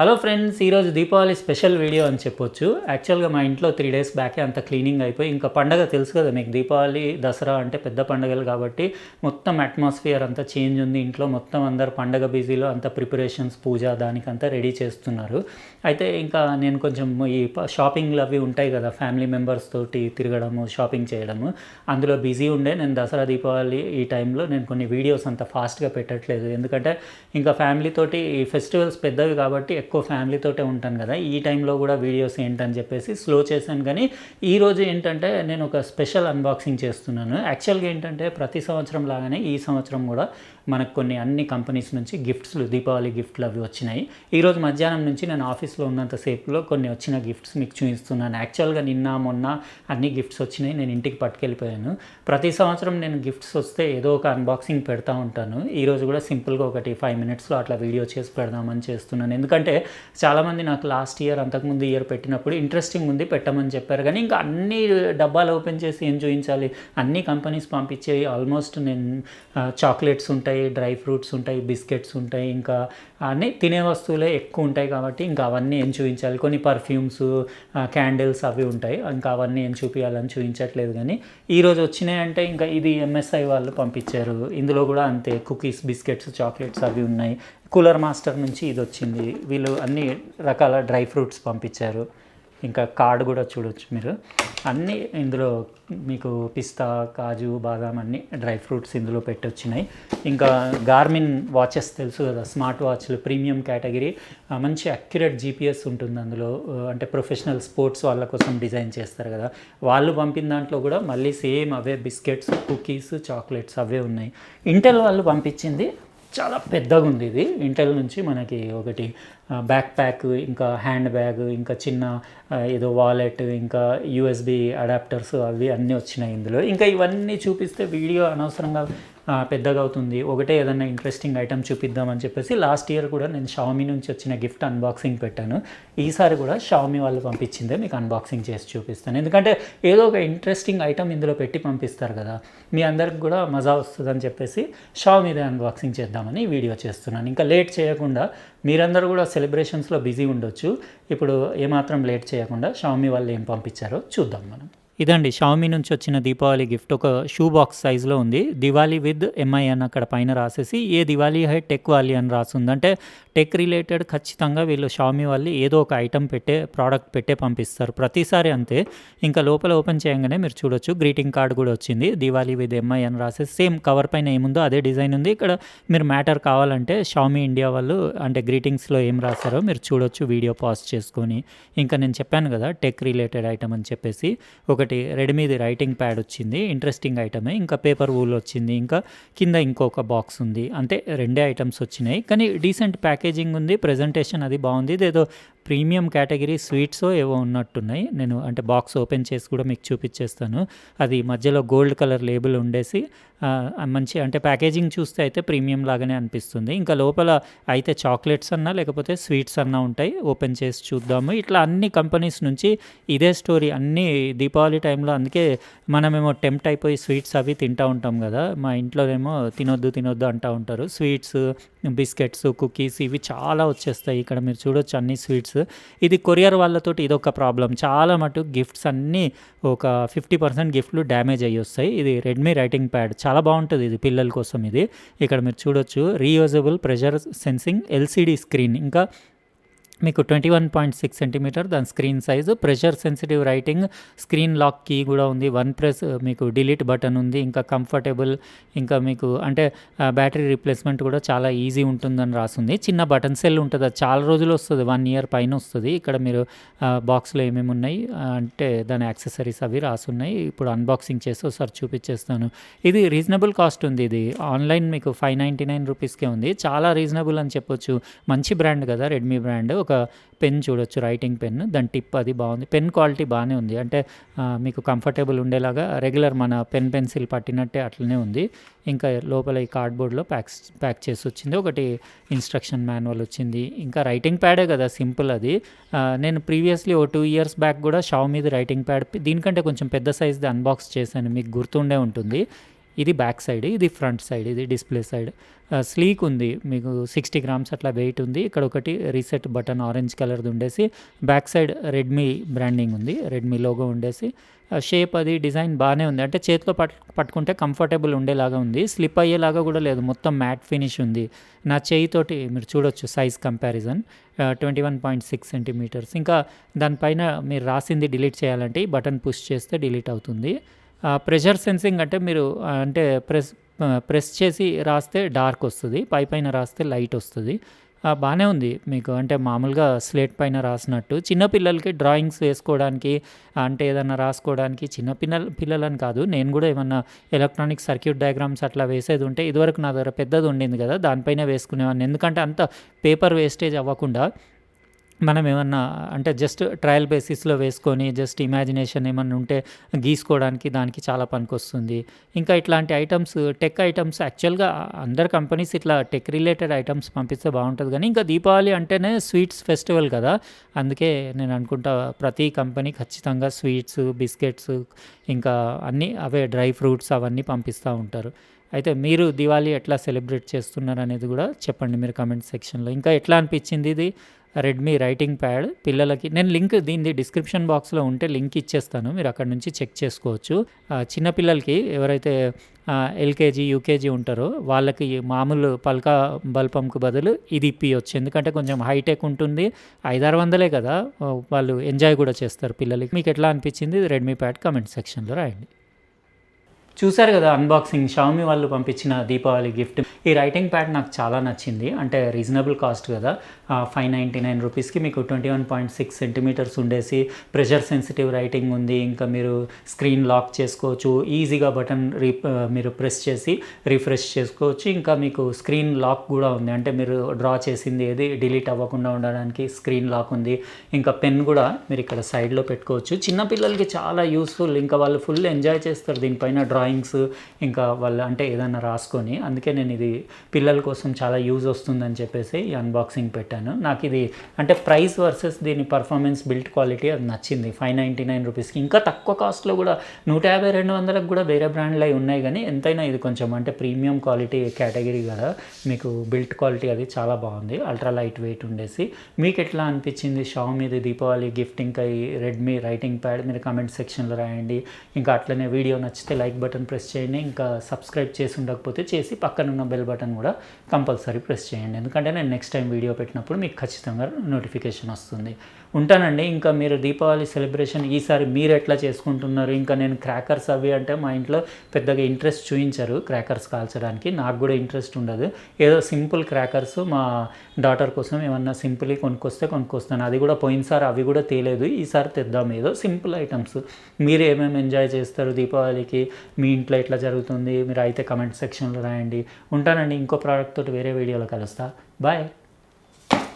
Hello friends, ఈరోజు Deepavali special video అని చెప్పొచ్చు. యాక్చువల్గా మా ఇంట్లో 3 డేస్ బ్యాకే అంత క్లీనింగ్ అయిపోయి, ఇంకా పండగ తెలుసు కదా మీకు, దీపావళి దసరా అంటే పెద్ద పండుగలు కాబట్టి మొత్తం అట్మాస్ఫియర్ అంతా చేంజ్ ఉంది. ఇంట్లో మొత్తం అందరు పండగ బిజీలో అంత ప్రిపరేషన్స్, పూజ దానికంతా రెడీ చేస్తున్నారు. అయితే ఇంకా నేను కొంచెం ఈ షాపింగ్లు అవి ఉంటాయి కదా, ఫ్యామిలీ మెంబర్స్ తోటి తిరగడము, షాపింగ్ చేయడము, అందులో బిజీ ఉండే నేను దసరా దీపావళి ఈ టైంలో నేను కొన్ని వీడియోస్ అంత ఫాస్ట్గా పెట్టట్లేదు. ఎందుకంటే ఇంకా ఫ్యామిలీతోటి ఈ ఫెస్టివల్స్ పెద్దవి కాబట్టి ఎక్కువ ఫ్యామిలీతోటే ఉంటాను కదా, ఈ టైంలో కూడా వీడియోస్ ఏంటని చెప్పేసి స్లో చేశాను. కానీ ఈరోజు ఏంటంటే నేను ఒక స్పెషల్ అన్బాక్సింగ్ చేస్తున్నాను. యాక్చువల్గా ఏంటంటే ప్రతి సంవత్సరం లాగానే ఈ సంవత్సరం కూడా మనకు కొన్ని అన్ని కంపెనీస్ నుంచి గిఫ్ట్స్లు, దీపావళి గిఫ్ట్లు అవి వచ్చినాయి. ఈరోజు మధ్యాహ్నం నుంచి నేను ఆఫీస్లో ఉన్నంతసేపులో కొన్ని వచ్చిన గిఫ్ట్స్ మీకు చూపిస్తున్నాను. యాక్చువల్గా నిన్న మొన్న అన్ని గిఫ్ట్స్ వచ్చినాయి, నేను ఇంటికి పట్టుకెళ్ళిపోయాను. ప్రతి సంవత్సరం నేను గిఫ్ట్స్ వస్తే ఏదో ఒక అన్బాక్సింగ్ పెడతా ఉంటాను. ఈరోజు కూడా సింపుల్గా ఒకటి 5 మినిట్స్లో అట్లా వీడియో చేసి పెడదామని చేస్తున్నాను. ఎందుకంటే చాలామంది నాకు లాస్ట్ ఇయర్, అంతకుముందు ఇయర్ పెట్టినప్పుడు ఇంట్రెస్టింగ్ ఉంది పెట్టమని చెప్పారు. కానీ ఇంకా అన్ని డబ్బాలు ఓపెన్ చేసి ఏం చూపించాలి, అన్ని కంపెనీస్ పంపించేవి. ఆల్మోస్ట్ నేను చాక్లెట్స్ ఉంటాయి, డ్రై ఫ్రూట్స్ ఉంటాయి, బిస్కెట్స్ ఉంటాయి, ఇంకా అన్నీ తినే వస్తువులే ఎక్కువ ఉంటాయి కాబట్టి ఇంకా అవన్నీ ఏం చూపించాలి. కొన్ని పర్ఫ్యూమ్స్, క్యాండిల్స్ అవి ఉంటాయి, ఇంకా అవన్నీ ఏం చూపించాలని చూపించట్లేదు. కానీ ఈరోజు వచ్చినాయి అంటే ఇంకా ఇది ఎంఎస్ఐ వాళ్ళు పంపించారు. ఇందులో కూడా అంతే, కుకీస్, బిస్కెట్స్, చాక్లెట్స్ అవి ఉన్నాయి. కూలర్ మాస్టర్ నుంచి ఇది వచ్చింది. వీళ్ళు అన్ని రకాల డ్రై ఫ్రూట్స్ పంపించారు. ఇంకా కార్డు కూడా చూడొచ్చు మీరు. అన్నీ ఇందులో మీకు పిస్తా, కాజు, బాదాం అన్నీ డ్రై ఫ్రూట్స్ ఇందులో పెట్టొచ్చినాయి. ఇంకా గార్మిన్ వాచెస్ తెలుసు కదా, స్మార్ట్ వాచ్లు ప్రీమియం కేటగిరీ, మంచి అక్యురేట్ జీపీఎస్ ఉంటుంది అందులో. అంటే ప్రొఫెషనల్ స్పోర్ట్స్ వాళ్ళ కోసం డిజైన్ చేస్తారు కదా, వాళ్ళు పంపిన దాంట్లో కూడా మళ్ళీ సేమ్ అవే బిస్కెట్స్, కుకీస్, చాక్లెట్స్ అవే ఉన్నాయి. ఇంటెల్ వాళ్ళు పంపించింది చాలా పెద్దగా ఉంది. ఇది ఇంటెల్ నుంచి మనకి ఒకటి బ్యాక్ ప్యాక్, ఇంకా హ్యాండ్ బ్యాగ్, ఇంకా చిన్న ఏదో వాలెట్, ఇంకా యూఎస్బి అడాప్టర్స్ అవి అన్నీ వచ్చినాయి ఇందులో. ఇంకా ఇవన్నీ చూపిస్తే వీడియో అనవసరంగా పెద్దగా అవుతుంది. ఒకటే ఏదైనా ఇంట్రెస్టింగ్ ఐటమ్ చూపిద్దామని చెప్పేసి లాస్ట్ ఇయర్ కూడా నేను షామీ నుంచి వచ్చిన గిఫ్ట్ అన్బాక్సింగ్ పెట్టాను. ఈసారి కూడా షామీ వాళ్ళు పంపించిందే మీకు అన్బాక్సింగ్ చేసి చూపిస్తాను. ఎందుకంటే ఏదో ఒక ఇంట్రెస్టింగ్ ఐటమ్ ఇందులో పెట్టి పంపిస్తారు కదా, మీ అందరికి కూడా మజా వస్తుందని చెప్పేసి షామీదే అన్బాక్సింగ్ చేద్దామని వీడియో చేస్తున్నాను. ఇంకా లేట్ చేయకుండా, మీరందరూ కూడా సెలబ్రేషన్స్లో బిజీ ఉండొచ్చు, ఇప్పుడు ఏమాత్రం లేట్ చేయకుండా షామీ వాళ్ళు ఏం పంపించారో చూద్దాం మనం. ఇదండి షామీ నుంచి వచ్చిన దీపావళి గిఫ్ట్. ఒక షూ బాక్స్ సైజులో ఉంది. దివాళీ విత్ ఎంఐ అని అక్కడ పైన రాసేసి, ఏ దివాళీ హై టెక్ వాలి అని రాస్తుంది. అంటే టెక్ రిలేటెడ్ ఖచ్చితంగా వీళ్ళు షామీ వాళ్ళు ఏదో ఒక ఐటమ్ ప్రోడక్ట్ పెట్టే పంపిస్తారు ప్రతిసారి అంతే. ఇంకా లోపల ఓపెన్ చేయగానే మీరు చూడొచ్చు గ్రీటింగ్ కార్డ్ కూడా వచ్చింది. దివాళీ విత్ ఎంఐ అని రాసేసి సేమ్ కవర్ పైన ఏముందో అదే డిజైన్ ఉంది. ఇక్కడ మీరు మ్యాటర్ కావాలంటే షామీ ఇండియా వాళ్ళు అంటే గ్రీటింగ్స్లో ఏం రాశారో మీరు చూడొచ్చు వీడియో పాజ్ చేసుకొని. ఇంకా నేను చెప్పాను కదా టెక్ రిలేటెడ్ ఐటమ్ అని చెప్పేసి. ఒకటి రెడ్మీది రైటింగ్ ప్యాడ్ వచ్చింది, ఇంట్రెస్టింగ్ ఐటమే. ఇంకా పేపర్ వూల్ వచ్చింది, ఇంకా కింద ఇంకొక బాక్స్ ఉంది. అంతే, 2 ఐటమ్స్ వచ్చినాయి. కానీ డీసెంట్ ప్యాకేజింగ్ ఉంది, ప్రెజెంటేషన్ అది బాగుంది. ఇదేదో ప్రీమియం కేటగిరీ స్వీట్స్ ఏవో ఉన్నట్టున్నాయి. నేను అంటే బాక్స్ ఓపెన్ చేసి కూడా మీకు చూపించేస్తాను. అది మధ్యలో గోల్డ్ కలర్ లేబుల్ ఉండేసి మంచి అంటే ప్యాకేజింగ్ చూస్తే అయితే ప్రీమియం లాగానే అనిపిస్తుంది. ఇంకా లోపల అయితే చాక్లెట్స్ అన్నా లేకపోతే స్వీట్స్ అన్నా ఉంటాయి. ఓపెన్ చేసి చూద్దాము. ఇట్లా అన్ని కంపెనీస్ నుంచి ఇదే స్టోరీ అన్నీ దీపావళి టైంలో. అందుకే మనమేమో టెంప్ట్ అయిపోయి స్వీట్స్ అవి తింటూ ఉంటాం కదా, మా ఇంట్లోనేమో తినొద్దు అంటూ ఉంటారు. స్వీట్స్, బిస్కెట్స్, కుకీస్ ఇవి చాలా వచ్చేస్తాయి. ఇక్కడ మీరు చూడొచ్చు అన్ని స్వీట్స్. ఇది కొరియర్ వాళ్ళతోటి ఇదొక ప్రాబ్లం. చాలా మటు గిఫ్ట్స్ అన్నీ ఒక 50% గిఫ్ట్లు డ్యామేజ్ అయ్యి వస్తాయి. ఇది రెడ్మీ రైటింగ్ ప్యాడ్ చాలా బాగుంటుంది, ఇది పిల్లల కోసం. ఇది ఇక్కడ మీరు చూడొచ్చు reusable pressure sensing LCD screen, ఇంకా మీకు 21.6 సెంటీమీటర్ దాని screen size, pressure sensitive writing, screen lock key కూడా ఉంది, 1 ప్రెస్ మీకు డిలీట్ బటన్ ఉంది, ఇంకా కంఫర్టబుల్, ఇంకా మీకు అంటే బ్యాటరీ రీప్లేస్మెంట్ కూడా చాలా ఈజీ ఉంటుందని రాస్తుంది. చిన్న బటన్ సెల్ ఉంటుంది, అది చాలా రోజులు వస్తుంది, 1 ఇయర్ పైన వస్తుంది. ఇక్కడ మీరు బాక్స్లో ఏమేమి ఉన్నాయి అంటే దాని యాక్సెసరీస్ అవి రాసున్నాయి. ఇప్పుడు అన్బాక్సింగ్ చేసి ఒకసారి చూపించేస్తాను. ఇది రీజనబుల్ కాస్ట్ ఉంది. ఇది ఆన్లైన్ మీకు 599 రూపీస్కే ఉంది. చాలా రీజనబుల్ అని చెప్పొచ్చు. మంచి బ్రాండ్ కదా రెడ్మీ బ్రాండ్. ఒక పెన్ చూడొచ్చు, రైటింగ్ పెన్, దాని టిప్ అది బాగుంది. పెన్ క్వాలిటీ బాగానే ఉంది, అంటే మీకు కంఫర్టబుల్ ఉండేలాగా రెగ్యులర్ మన పెన్సిల్ పట్టినట్టే అట్లనే ఉంది. ఇంకా లోపల ఈ కార్డ్బోర్డ్లో ప్యాక్ చేసి వచ్చింది. ఒకటి ఇన్స్ట్రక్షన్ మాన్యువల్ వచ్చింది. ఇంకా రైటింగ్ ప్యాడే కదా, సింపుల్ అది. నేను ప్రీవియస్లీ 2 ఇయర్స్ బ్యాక్ కూడా షామీది రైటింగ్ ప్యాడ్ దీనికంటే కొంచెం పెద్ద సైజ్ది అన్బాక్స్ చేశాను, మీకు గుర్తుండే ఉంటుంది. ఇది బ్యాక్ సైడ్, ఇది ఫ్రంట్ సైడ్, ఇది డిస్ప్లే సైడ్. స్లీక్ ఉంది, మీకు 60 గ్రామ్స్ అట్లా వెయిట్ ఉంది. ఇక్కడ ఒకటి రీసెట్ బటన్ ఆరెంజ్ కలర్ది ఉండేసి బ్యాక్ సైడ్ రెడ్మీ బ్రాండింగ్ ఉంది, రెడ్మీ లోగో ఉండేసి షేప్ అది డిజైన్ బాగానే ఉంది. అంటే చేతిలో పట్టుకుంటే కంఫర్టబుల్ ఉండేలాగా ఉంది, స్లిప్ అయ్యేలాగా కూడా లేదు, మొత్తం మ్యాట్ ఫినిష్ ఉంది. నా చేయితోటి మీరు చూడొచ్చు సైజ్ కంపారిజన్ 21.6 సెంటీమీటర్స్. ఇంకా దానిపైన మీరు రాసింది డిలీట్ చేయాలంటే ఈ బటన్ పుష్ చేస్తే డిలీట్ అవుతుంది. ప్రెషర్ సెన్సింగ్ అంటే మీరు అంటే ప్రెస్ చేసి రాస్తే డార్క్ వస్తుంది, పైన రాస్తే లైట్ వస్తుంది. బాగానే ఉంది మీకు, అంటే మామూలుగా స్లేట్ పైన రాసినట్టు. చిన్నపిల్లలకి డ్రాయింగ్స్ వేసుకోవడానికి, అంటే ఏదన్నా రాసుకోవడానికి, పిల్లలని కాదు, నేను కూడా ఏమన్నా ఎలక్ట్రానిక్ సర్క్యూట్ డయాగ్రామ్స్ అట్లా వేసేది ఉంటే ఇదివరకు నా దగ్గర పెద్దది ఉండింది కదా, దానిపైన వేసుకునేవాడిని. ఎందుకంటే అంత పేపర్ వేస్టేజ్ అవ్వకుండా మనం ఏమన్నా అంటే జస్ట్ ట్రయల్ బేసిస్లో వేసుకొని జస్ట్ ఇమాజినేషన్ ఏమన్నా ఉంటే గీసుకోవడానికి దానికి చాలా పనికొస్తుంది. ఇంకా ఇట్లాంటి ఐటమ్స్, టెక్ ఐటమ్స్, యాక్చువల్గా అందరు కంపెనీస్ ఇట్లా టెక్ రిలేటెడ్ ఐటమ్స్ పంపిస్తే బాగుంటుంది. కానీ ఇంకా దీపావళి అంటేనే స్వీట్స్ ఫెస్టివల్ కదా, అందుకే నేను అనుకుంటా ప్రతి కంపెనీ ఖచ్చితంగా స్వీట్స్, బిస్కెట్స్, ఇంకా అన్నీ అవే డ్రై ఫ్రూట్స్ అవన్నీ పంపిస్తూ ఉంటారు. అయితే మీరు దివాళీ ఎట్లా సెలబ్రేట్ చేస్తున్నారు అనేది కూడా చెప్పండి మీరు కమెంట్ సెక్షన్లో. ఇంకా ఎట్లా అనిపించింది ఇది రెడ్మీ రైటింగ్ ప్యాడ్ పిల్లలకి? నేను లింక్ దీనిది డిస్క్రిప్షన్ బాక్స్లో ఉంటే లింక్ ఇచ్చేస్తాను, మీరు అక్కడ నుంచి చెక్ చేసుకోవచ్చు. చిన్నపిల్లలకి ఎవరైతే ఎల్కేజీ యూకేజీ ఉంటారో వాళ్ళకి మామూలు పల్కా బల్పంకు బదులు ఇది ఇప్పియొచ్చు, ఎందుకంటే కొంచెం హైటెక్ ఉంటుంది. 500-600 కదా, వాళ్ళు ఎంజాయ్ కూడా చేస్తారు పిల్లలకి. మీకు ఎట్లా అనిపించింది రెడ్మీ ప్యాడ్ కమెంట్ సెక్షన్లో రాయండి. చూశారు కదా అన్బాక్సింగ్, షామీ వాళ్ళు పంపించిన దీపావళి గిఫ్ట్. ఈ రైటింగ్ ప్యాడ్ నాకు చాలా నచ్చింది, అంటే రీజనబుల్ కాస్ట్ కదా, 599 రూపీస్కి మీకు 21.6 సెంటీమీటర్స్ ఉండేసి ప్రెషర్ సెన్సిటివ్ రైటింగ్ ఉంది. ఇంకా మీరు స్క్రీన్ లాక్ చేసుకోవచ్చు, ఈజీగా బటన్ మీరు ప్రెస్ చేసి రిఫ్రెష్ చేసుకోవచ్చు. ఇంకా మీకు స్క్రీన్ లాక్ కూడా ఉంది, అంటే మీరు డ్రా చేసింది ఏది డిలీట్ అవ్వకుండా ఉండడానికి స్క్రీన్ లాక్ ఉంది. ఇంకా పెన్ కూడా మీరు ఇక్కడ సైడ్లో పెట్టుకోవచ్చు. చిన్నపిల్లలకి చాలా యూస్ఫుల్, ఇంకా వాళ్ళు ఫుల్ ఎంజాయ్ చేస్తారు దీనిపైన డ్రాయింగ్స్, ఇంకా వాళ్ళు అంటే ఏదైనా రాసుకొని. అందుకే నేను ఇది పిల్లల కోసం చాలా యూజ్ వస్తుందని చెప్పేసి ఈ అన్బాక్సింగ్ పెట్టాను. నాకు ఇది అంటే ప్రైస్ వర్సెస్ దీని పర్ఫార్మెన్స్, బిల్డ్ క్వాలిటీ అది నచ్చింది. 599 రూపీస్కి ఇంకా తక్కువ కాస్ట్లో కూడా 150-200లకు కూడా వేరే బ్రాండ్లు అవి ఉన్నాయి, కానీ ఎంతైనా ఇది కొంచెం అంటే ప్రీమియం క్వాలిటీ కేటగిరీ కదా, మీకు బిల్డ్ క్వాలిటీ అది చాలా బాగుంది, అల్ట్రా లైట్ వెయిట్ ఉండేసి. మీకు ఎట్లా అనిపించింది షామీది దీపావళి గిఫ్ట్, ఇంకా ఈ రెడ్మీ రైటింగ్ ప్యాడ్? మీరు కామెంట్ సెక్షన్లో రాయండి. ఇంకా అట్లనే వీడియో నచ్చితే లైక్ బటన్ ప్రెస్ చేయండి, ఇంకా సబ్స్క్రైబ్ చేసి ఉండకపోతే చేసి పక్కనున్న బెల్ బటన్ కూడా కంపల్సరీ ప్రెస్ చేయండి, ఎందుకంటే నేను నెక్స్ట్ టైం వీడియో పెట్టినప్పుడు మీకు ఖచ్చితంగా నోటిఫికేషన్ వస్తుంది. ఉంటానండి. ఇంకా మీరు దీపావళి సెలబ్రేషన్ ఈసారి మీరు ఎట్లా చేసుకుంటున్నారు? ఇంకా నేను క్రాకర్స్ అవి అంటే మా ఇంట్లో పెద్దగా ఇంట్రెస్ట్ చూపించరు క్రాకర్స్ కాల్చడానికి, నాకు కూడా ఇంట్రెస్ట్ ఉండదు. ఏదో సింపుల్ క్రాకర్స్ మా డాటర్ కోసం ఏమన్నా సింపుల్గా కొనుక్కొస్తాను, అది కూడా పోయినసారి అవి కూడా తేలేదు, ఈసారి తెద్దాం ఏదో సింపుల్ ఐటమ్స్. మీరు ఏమేమి ఎంజాయ్ చేస్తారు దీపావళికి, మీ ఇంట్లో ఎట్లా జరుగుతుంది? మీరు అయితే కమెంట్ సెక్షన్లో రాయండి. ఉంటానండి, ఇంకో ప్రోడక్ట్ తోటి వేరే వీడియోలో కలుస్తా. బాయ్.